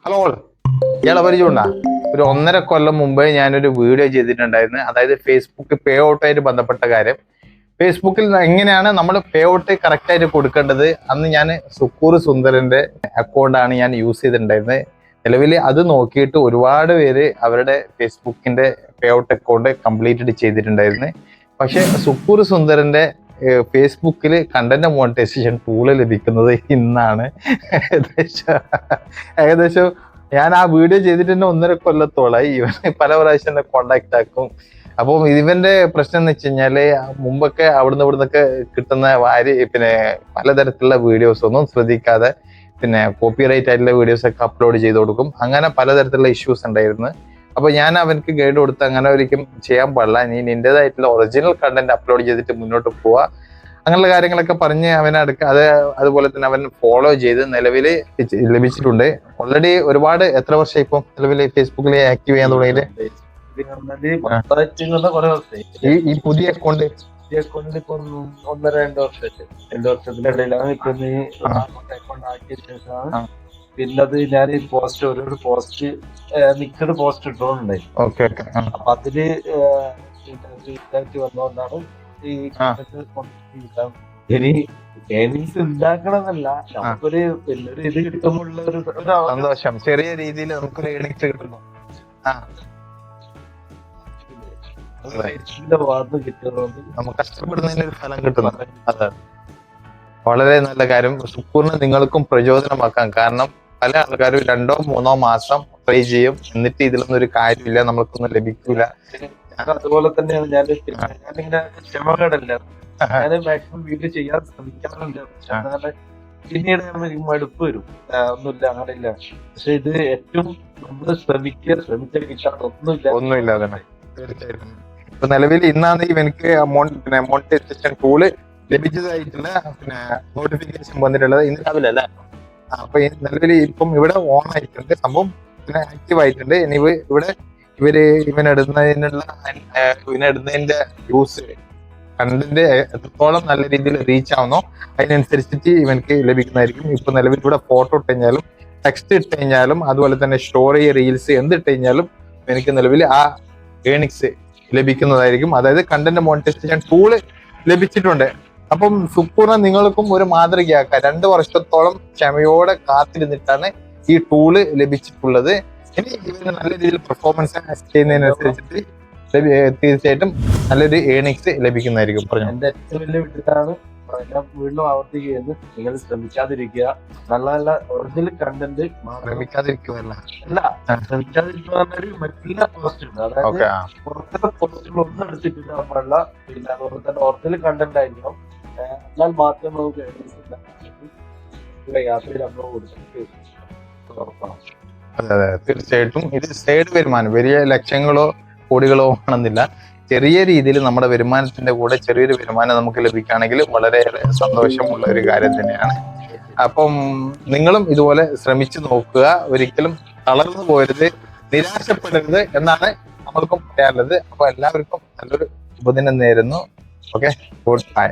Hello, ഇയാളെ പരിചയമുണ്ടാ? ഒരു 1.5 കൊല്ലം മുമ്പേ ഞാനൊരു വീഡിയോ ചെയ്തിട്ടുണ്ടായിരുന്നു. അതായത് ഫേസ്ബുക്ക് പേ ഔട്ടായിട്ട് ബന്ധപ്പെട്ട കാര്യം. ഫേസ്ബുക്കിൽ എങ്ങനെയാണ് നമ്മൾ പേ ഔട്ട് കറക്റ്റ് ആയിട്ട് കൊടുക്കേണ്ടത്. അന്ന് ഞാൻ സുക്കൂർ സുന്ദരന്റെ അക്കൗണ്ടാണ് ഞാൻ യൂസ് ചെയ്തിട്ടുണ്ടായിരുന്നത്. നിലവിൽ അത് നോക്കിയിട്ട് ഒരുപാട് പേര് അവരുടെ ഫേസ്ബുക്കിന്റെ പേ ഔട്ട് അക്കൗണ്ട് കംപ്ലീറ്റ് ചെയ്തിട്ടുണ്ടായിരുന്നു. പക്ഷെ സുക്കൂർ സുന്ദരന്റെ ഫേസ്ബുക്കിൽ കണ്ടന്റ് മോണിറ്റൈസേഷൻ ടൂള് ലഭിക്കുന്നത് ഇന്നാണ്. ഏകദേശം ഞാൻ ആ വീഡിയോ ചെയ്തിട്ട് തന്നെ 1.5 കൊല്ലത്തോളായി. ഇവൻ പല പ്രാവശ്യം എന്നെ കോണ്ടാക്ട് ആക്കും. അപ്പം ഇവന്റെ പ്രശ്നം എന്ന് വെച്ച് കഴിഞ്ഞാല് മുമ്പൊക്കെ അവിടുന്ന് ഇവിടുന്നൊക്കെ കിട്ടുന്ന പിന്നെ പലതരത്തിലുള്ള വീഡിയോസ് ഒന്നും ശ്രദ്ധിക്കാതെ പിന്നെ കോപ്പിറൈറ്റ് ആയിട്ടുള്ള വീഡിയോസ് ഒക്കെ അപ്ലോഡ് ചെയ്ത് കൊടുക്കും. അങ്ങനെ പലതരത്തിലുള്ള ഇഷ്യൂസ് ഉണ്ടായിരുന്നു. അപ്പൊ ഞാൻ അവനക്ക് ഗൈഡ് കൊടുത്ത് അങ്ങനെ ഒരിക്കലും ചെയ്യാൻ പാടില്ല, നീ നിന്റേതായിട്ടുള്ള ഒറിജിനൽ കണ്ടന്റ് അപ്ലോഡ് ചെയ്തിട്ട് മുന്നോട്ട് പോവാ, അങ്ങനെയുള്ള കാര്യങ്ങളൊക്കെ പറഞ്ഞ് അവനെ അതുപോലെ തന്നെ അവൻ ഫോളോ ചെയ്ത് നിലവിൽ ലഭിച്ചിട്ടുണ്ട്. ഓൾറെഡി ഒരുപാട് എത്ര വർഷം ഇപ്പം നിലവിൽ ഫേസ്ബുക്കിൽ ആക്റ്റീവ് ചെയ്യാൻ തുടങ്ങിയത്? ഈ പുതിയ അക്കൗണ്ട് 1-2 വർഷത്തിനിടയിലാണ് ഇപ്പൊ അക്കൗണ്ട് ആക്കിയ ശേഷമാണ് പിന്നത് ഞാൻ പോസ്റ്റ് ഓരോ പോസ്റ്റ് മിക്സഡ് പോസ്റ്റ് ഇട്ടോണ്ടായി. അപ്പൊ അതില് വന്നോണ്ടാണ് ഈ ഇനി ഏണിങ്സ് ഉണ്ടാക്കണമെന്നല്ല, നമുക്കൊരു വലിയൊരു ഇത് കിട്ടുമ്പോഴുള്ള ഒരു സന്തോഷം, ചെറിയ രീതിയിൽ നമുക്കൊരു ഏണിങ്സ് കിട്ടുന്നു. ഭാഗത്ത് കിട്ടുന്നത് നമുക്ക് കഷ്ടപ്പെടുന്നതിന് ഒരു ഫലം കിട്ടുന്നു. അതാണ് വളരെ നല്ല കാര്യം. സുക്കൂറിന് നിങ്ങൾക്കും പ്രചോദനമാക്കാം. കാരണം പല ആൾക്കാരും 2-3 മാസം ട്രൈ ചെയ്യും, എന്നിട്ട് ഇതിലൊന്നും ഒരു കാര്യമില്ല, നമ്മൾക്കൊന്നും ലഭിക്കൂല. അതുപോലെ തന്നെയാണ് ഞാനിങ്ങനെ ക്ഷമകേടല്ല, ഞാൻ മാക്സിമം വീട്ടിൽ ചെയ്യാൻ ശ്രമിക്കാറുണ്ട്. പിന്നീട് മടുപ്പ് വരും, ഒന്നുമില്ല അങ്ങനെയില്ല. പക്ഷെ ഇത് ഏറ്റവും നമ്മൾ ശ്രമിച്ചാൽ കിട്ടാത്ത ഒന്നുമില്ല. അതന്നെ തീർച്ചയായിട്ടും. ഇപ്പൊ നിലവിൽ ഇന്നാണ് ഇവനക്ക് മോണിറ്റൈസേഷൻ ടൂള് ലഭിച്ചതായിട്ടുള്ള പിന്നെ നോട്ടിഫിക്കേഷൻ വന്നിട്ടുള്ളത് ഇന്ന് രാവിലെ അല്ലേ. അപ്പൊ നിലവിൽ ഇപ്പം ഇവിടെ ഓൺ ആയിട്ടുണ്ട്, സംഭവം പിന്നെ ആക്റ്റീവ് ആയിട്ടുണ്ട്. ഇനി ഇവിടെ ഇവനിടുന്നതിന്റെ യൂസ് കണ്ടന്റ് എത്രത്തോളം നല്ല രീതിയിൽ റീച്ച് ആവുന്നോ അതിനനുസരിച്ചിട്ട് ഇവനക്ക് ലഭിക്കുന്നതായിരിക്കും. ഇപ്പൊ നിലവിൽ ഇവിടെ ഫോട്ടോ ഇട്ട് കഴിഞ്ഞാലും ടെക്സ്റ്റ് ഇട്ട് കഴിഞ്ഞാലും അതുപോലെ തന്നെ സ്റ്റോറി, റീൽസ് എന്തിട്ട് കഴിഞ്ഞാലും എനിക്ക് നിലവിൽ ആ ഏണിങ്സ് ലഭിക്കുന്നതായിരിക്കും. അതായത് കണ്ടന്റ് മോണിറ്റൈസേഷൻ ടൂള് ലഭിച്ചിട്ടുണ്ട്. അപ്പം സുക്കൂറിനെ നിങ്ങൾക്കും ഒരു മാതൃകയാക്കാം. 2 വർഷത്തോളം ക്ഷമയോടെ കാത്തിരുന്നിട്ടാണ് ഈ ടൂള് ലഭിച്ചിട്ടുള്ളത്. ഇനി ഇവര് നല്ല രീതിയിൽ പെർഫോമൻസ് ചെയ്യുന്നതിനനുസരിച്ചിട്ട് തീർച്ചയായിട്ടും നല്ലൊരു ഏണിങ്സ് ലഭിക്കുന്നതായിരിക്കും. പറഞ്ഞു എന്റെ ഏറ്റവും വലിയ വീട്ടിലാണ് വീണ്ടും ആവർത്തിക്കുകയെന്ന് നിങ്ങൾ ശ്രമിക്കാതിരിക്കുക. നല്ല നല്ല ഒറിജിനൽ കണ്ടന്റ് ശ്രമിക്കാതിരിക്കുകയല്ല, ശ്രമിക്കാതിരിക്കുക പറഞ്ഞൊരു മറ്റുള്ള പോസ്റ്റ് ഉണ്ട്. അതായത് പുറത്തെ പോസ്റ്റുകൾ ഒന്നും എടുത്തിട്ടില്ല നമ്മളല്ല, പിന്നെ അതുപോലെ തന്നെ ഒറിജിനൽ കണ്ടന്റ് ആയിരിക്കണം. എന്നാൽ മാത്രം നമുക്ക് യാത്രയിൽ നമ്മൾ കൊടുത്തിട്ട് ഉറപ്പാണ്. അതെ, തീർച്ചയായിട്ടും. ഇത് സൈഡ് വരുമാനം, വലിയ ലക്ഷങ്ങളോ കോടികളോ ആണെന്നില്ല, ചെറിയ രീതിയിൽ നമ്മുടെ വരുമാനത്തിന്റെ കൂടെ ചെറിയൊരു വരുമാനം നമുക്ക് ലഭിക്കുകയാണെങ്കിൽ വളരെയേറെ സന്തോഷമുള്ള ഒരു കാര്യം തന്നെയാണ്. അപ്പം നിങ്ങളും ഇതുപോലെ ശ്രമിച്ചു നോക്കുക, ഒരിക്കലും തളർന്നു പോരുത്, നിരാശപ്പെടരുത് എന്നാണ് നമ്മൾക്കും പറയാനുള്ളത്. അപ്പൊ എല്ലാവർക്കും നല്ലൊരു ശുഭദിനം നേരുന്നു. Okay, good bye.